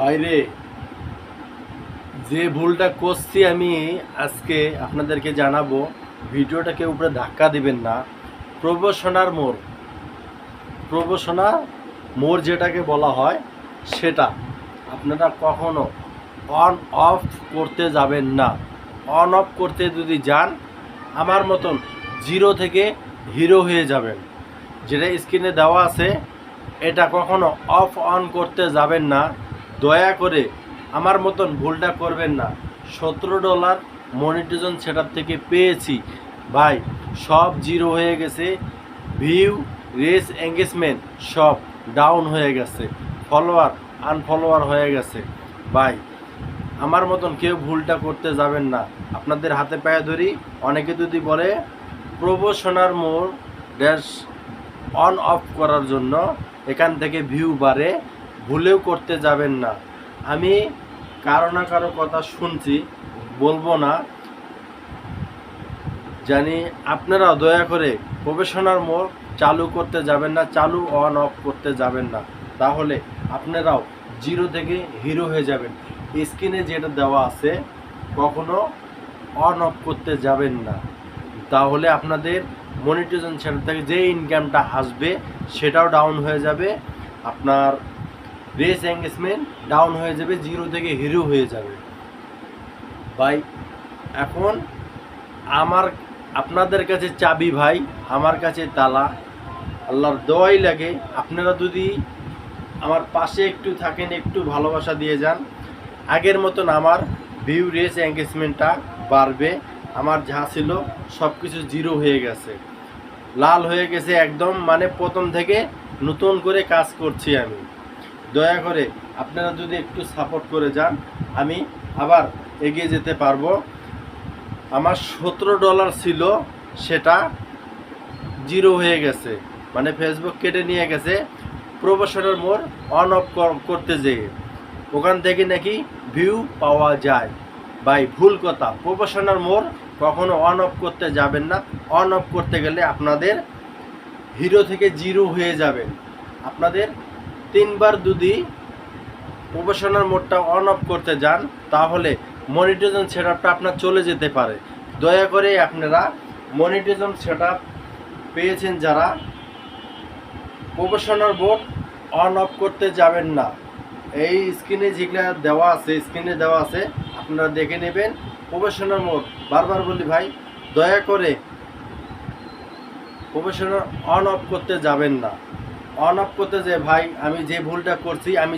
বাইরে যে ভুলটা করছি আমি আজকে আপনাদেরকে জানাবো। ভিডিওটাকে উপরে ধাক্কা দিবেন না। প্রবেশনার মোড় যেটাকে বলা হয় সেটা আপনারা কখনো অন অফ করতে যাবেন না। অন অফ করতে যদি যান আমার মতন জিরো থেকে হিরো হয়ে যাবেন। যেটা স্ক্রিনে দেওয়া আছে এটা কখনো অফ অন করতে যাবেন না। দয়া করে আমার মতন ভুলটা করবেন না। $17 মনিটাইজেশন সেটআপ থেকে পেয়েছি ভাই, সব জিরো হয়ে গেছে। ভিউ, রিচ, এঙ্গেজমেন্ট সব ডাউন হয়ে গেছে। ফলোয়ার আনফলোয়ার হয়ে গেছে। ভাই আমার মতন কেউ ভুলটা করতে যাবেন না। আপনাদের হাতে পায়ে ধরি। অনেকে যদি বলে প্রমোশনার মোড ড্যাশ অন অফ করার জন্য এখান থেকে ভিউ বাড়ে, ভুলেও করতে যাবেন না। আমি কারো না কারো কথা শুনছি, বলবো না, জানি আপনারাও দয়া করে প্রফেশনাল মোড চালু করতে যাবেন না, চালু অন অফ করতে যাবেন না। তাহলে আপনারাও জিরো থেকে হিরো হয়ে যাবেন। স্ক্রিনে যেটা দেওয়া আছে কখনো অন অফ করতে যাবেন না। তাহলে আপনাদের মনিটাইজেশন সেটা থেকে যে ইনকামটা আসবে সেটাও ডাউন হয়ে যাবে। আপনার রিচ এঙ্গেজমেন্ট ডাউন হয়ে যাবে, জিরো থেকে হিরো হয়ে যাবে। ভাই এখন আপনাদের কাছে চাবি ভাই, আমার কাছে তালা। আল্লাহর দোয়াই লাগে আপনারা যদি আমার পাশে একটু থাকেন, একটু ভালোবাসা দিয়ে যান, আগের মতন আমার ভিউ, রিচ, এঙ্গেজমেন্টটা বাড়বে। আমার যা ছিল সব কিছু জিরো হয়ে গেছে, লাল হয়ে গেছে একদম, মানে প্রথম থেকে নতুন করে কাজ করছি আমি। দয়া করে আপনারা যদি একটু সাপোর্ট করে যান আমি আবার এগিয়ে যেতে পারবো। আমার $17 ছিল, সেটা জিরো হয়ে গেছে, মানে ফেসবুক কেটে নিয়ে গেছে প্রমোশনের মোড অন অফ করতে যেয়ে। ওখান থেকে নাকি ভিউ পাওয়া যায়। ভাই ভুল কথা, প্রমোশনাল মোড কখনো অন অফ করতে যাবেন না। অন অফ করতে গেলে আপনাদের হিরো থেকে জিরো হয়ে যাবেন। আপনাদের 3বার যদি প্রফেশনাল মোডটা অন অফ করতে যান তাহলে মনিটাইজেশন সেটআপটা আপনার চলে যেতে পারে। দয়া করে আপনারা মনিটাইজেশন সেটআপ পেয়েছেন যারা, প্রফেশনাল মোড অন অফ করতে যাবেন না। এই স্ক্রিনে যেগুলো দেওয়া আছে আপনারা দেখে নেবেন। প্রফেশনাল মোড বারবার বলি ভাই, দয়া করে প্রফেশনাল অন অফ করতে যাবেন না। অন অফ করতে যে ভাই আমি যে ভুলটা করছি আমি